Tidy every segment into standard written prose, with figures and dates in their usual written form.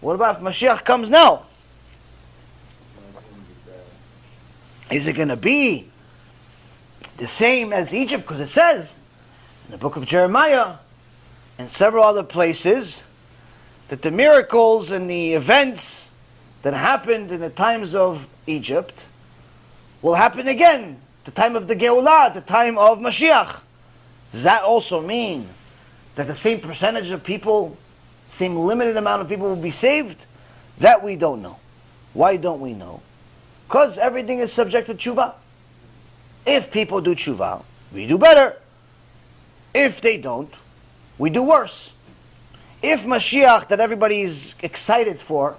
What about if Mashiach comes now? Is it going to be the same as Egypt? Because it says in the book of Jeremiah and several other places that the miracles and the events that happened in the times of Egypt will happen again, the time of the Geulah, the time of Mashiach. Does that also mean that the same percentage of people, same limited amount of people will be saved? That we don't know. Why don't we know? Because everything is subject to TeShuva. If people do TeShuva, we do better. If they don't, we do worse. If Mashiach, that everybody is excited for,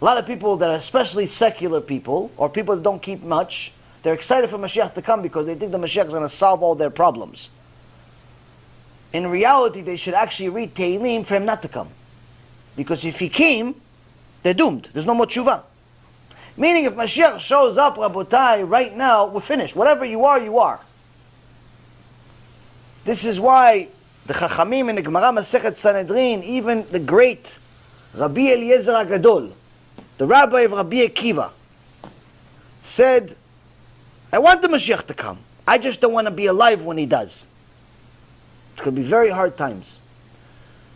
a lot of people that are especially secular people, or people that don't keep much, they're excited for Mashiach to come because they think the Mashiach is going to solve all their problems. In reality, they should actually read Tehillim for him not to come. Because if he came, they're doomed. There's no more TeShuva. Meaning, if Mashiach shows up, Rabotai, right now, we're finished. Whatever you are, you are. This is why the Chachamim in the Gemara Masechet Sanhedrin, even the great Rabbi Eliezer HaGadol, the rabbi of Rabbi Akiva, said, I want the Mashiach to come. I just don't want to be alive when he does. It's going to be very hard times.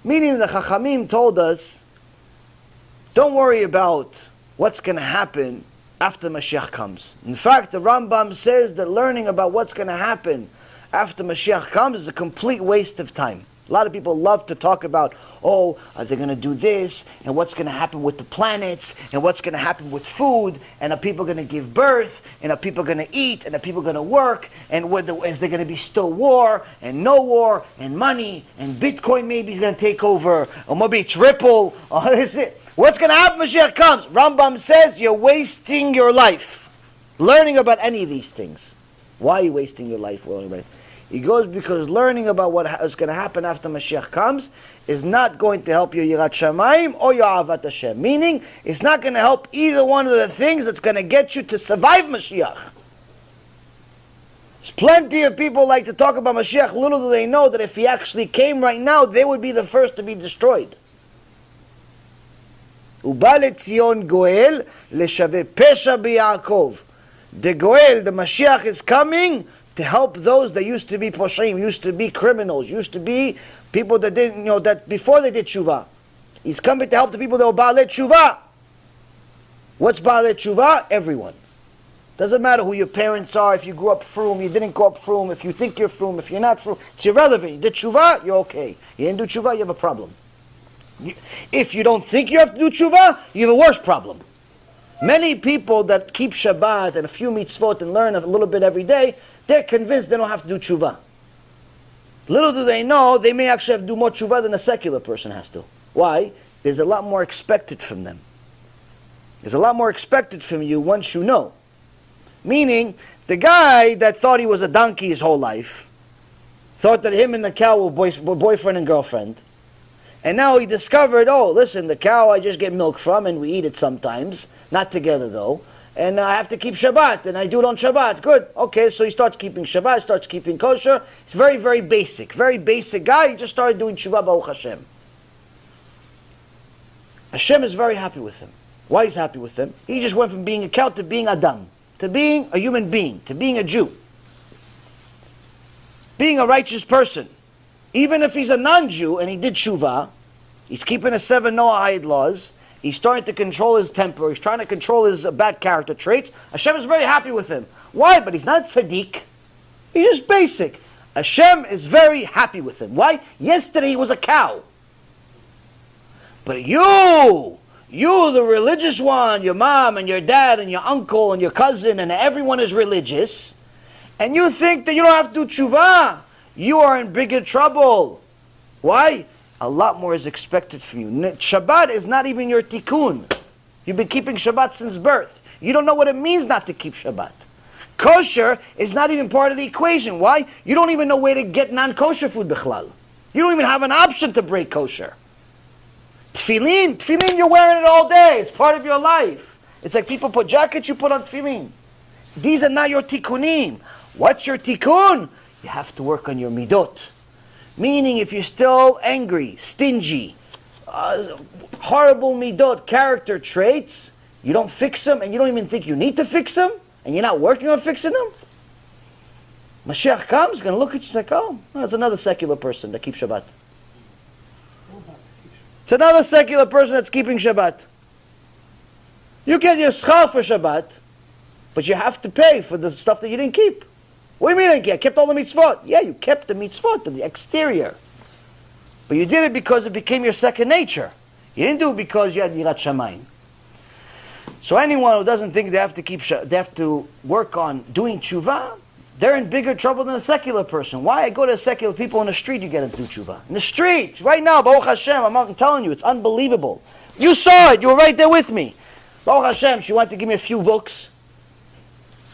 Meaning the Chachamim told us, don't worry about what's going to happen after Mashiach comes. In fact, the Rambam says that learning about what's going to happen after Mashiach comes is a complete waste of time. A lot of people love to talk about, oh, are they going to do this? And what's going to happen with the planets? And what's going to happen with food? And are people going to give birth? And are people going to eat? And are people going to work? And is there going to be still war? And no war? And money? And Bitcoin maybe is going to take over? Or maybe it's Ripple? Or is it? What's going to happen when Mashiach comes? Rambam says you're wasting your life learning about any of these things. Why are you wasting your life learning about it? He goes, because learning about what is going to happen after Mashiach comes is not going to help your Yirat Shamayim or your Avat Hashem. Meaning, it's not going to help either one of the things that's going to get you to survive Mashiach. There's plenty of people like to talk about Mashiach. Little do they know that if he actually came right now, they would be the first to be destroyed. Uba leTzion Goel leshave pesha b'Yaakov. The Goel, the Mashiach, is coming to help those that used to be posheim, used to be criminals, used to be people that didn't, that before they did tshuva. He's coming to help the people that were ba'alei tshuva. What's ba'alei tshuva? Everyone. Doesn't matter who your parents are, if you grew up frum, you didn't grow up frum, if you think you're frum, if you're not frum. It's irrelevant. You did tshuva, you're okay. You didn't do tshuva, you have a problem. If you don't think you have to do tshuva, you have a worse problem. Many people that keep Shabbat and a few mitzvot and learn a little bit every day, they're convinced they don't have to do tshuva. Little do they know, they may actually have to do more tshuva than a secular person has to. Why? There's a lot more expected from them. There's a lot more expected from you once you know. Meaning, the guy that thought he was a donkey his whole life, thought that him and the cow were boyfriend and girlfriend, and now he discovered, oh, listen, the cow I just get milk from and we eat it sometimes, not together though, and I have to keep Shabbat, and I do it on Shabbat. Good. Okay, so he starts keeping Shabbat, starts keeping kosher. It's very, very basic guy. He just started doing Tshuva Baruch Hashem. Hashem is very happy with him. Why he's happy with him? He just went from being a cow to being Adam, to being a human being, to being a Jew. Being a righteous person. Even if he's a non-Jew and he did Tshuva, he's keeping the 7 Noahide laws, he's starting to control his temper. He's trying to control his bad character traits. Hashem is very happy with him. Why? But he's not tzaddik. He's just basic. Hashem is very happy with him. Why? Yesterday he was a cow. But you, the religious one, your mom and your dad and your uncle and your cousin and everyone is religious, and you think that you don't have to do tshuva, you are in bigger trouble. Why? A lot more is expected from you. Shabbat is not even your tikkun. You've been keeping Shabbat since birth. You don't know what it means not to keep Shabbat. Kosher is not even part of the equation. Why? You don't even know where to get non-kosher food bichlal. You don't even have an option to break kosher. Tefillin, you're wearing it all day. It's part of your life. It's like people put jackets, you put on tefillin. These are not your tikkunim. What's your tikkun? You have to work on your midot. Meaning, if you're still angry, stingy, horrible midot, character traits, you don't fix them, and you don't even think you need to fix them, and you're not working on fixing them, Mashiach comes, going to look at you like, oh, that's another secular person that keeps Shabbat. It's another secular person that's keeping Shabbat. You get your schar for Shabbat, but you have to pay for the stuff that you didn't keep. What do you mean I kept all the mitzvot? Yeah, you kept the mitzvot, the exterior. But you did it because it became your second nature. You didn't do it because you had Yirat Shamayim. So anyone who doesn't think they have to work on doing tshuva, they're in bigger trouble than a secular person. Why? I go to secular people in the street, you get them to do tshuva. In the street, right now, Baruch HaShem, I'm telling you, it's unbelievable. You saw it, you were right there with me. Baruch HaShem, she wanted to give me a few books.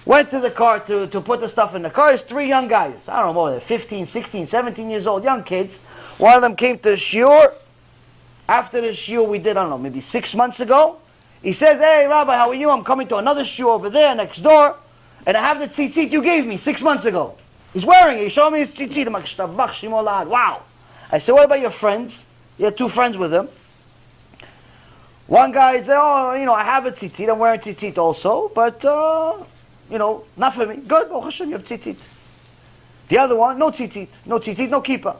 Went to the car to put the stuff in the car. There's 3 young guys. I don't know, more than 15, 16, 17 years old, young kids. One of them came to the shiur. After the shiur we did, I don't know, maybe 6 months ago. He says, hey, Rabbi, how are you? I'm coming to another shiur over there next door. And I have the tzitzit you gave me 6 months ago. He's wearing it. He showed me his tzitzit. I'm like, wow. I said, what about your friends? You had 2 friends with him. One guy said, oh, I have a tzitzit. I'm wearing tzitzit also. But, not for me. Good. Oh, Hashem, you have tzitzit. The other one, no tzitzit. No tzitzit, no kippah.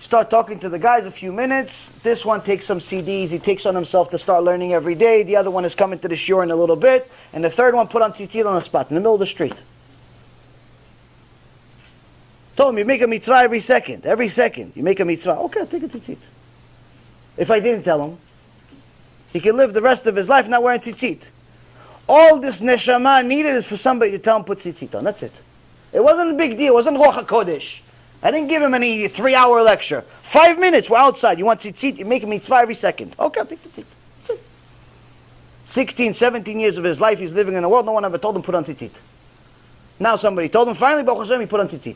Start talking to the guys a few minutes. This one takes some CDs. He takes on himself to start learning every day. The other one is coming to the shiur in a little bit. And the third one put on tzitzit on a spot in the middle of the street. Told him, you make a mitzvah every second. Every second. You make a mitzvah. Okay, I'll take a tzitzit. If I didn't tell him, he could live the rest of his life not wearing tzitzit. All this neshama needed is for somebody to tell him put tzitzit on. That's it. It wasn't a big deal. It wasn't Ruach HaKodesh. I didn't give him any 3-hour lecture. 5 minutes, we're outside. You want tzitzit, you make a mitzvah every second. Okay, I'll take the tzitzit. That's it. 16, 17 years of his life he's living in the world, no one ever told him put on tzitzit. Now somebody told him, finally, Baruch Hashem, he put on tzitzit.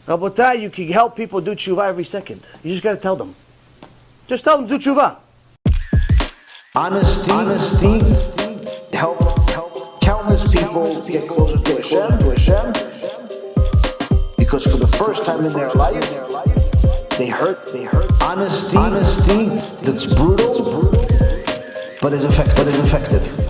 Rabotai, you can help people do tshuva every second. You just got to tell them. Just tell them, do tshuva. Honesty help countless people get closer to Hashem. Because for the first time in their life, they hurt. Honesty that's brutal, but is effective.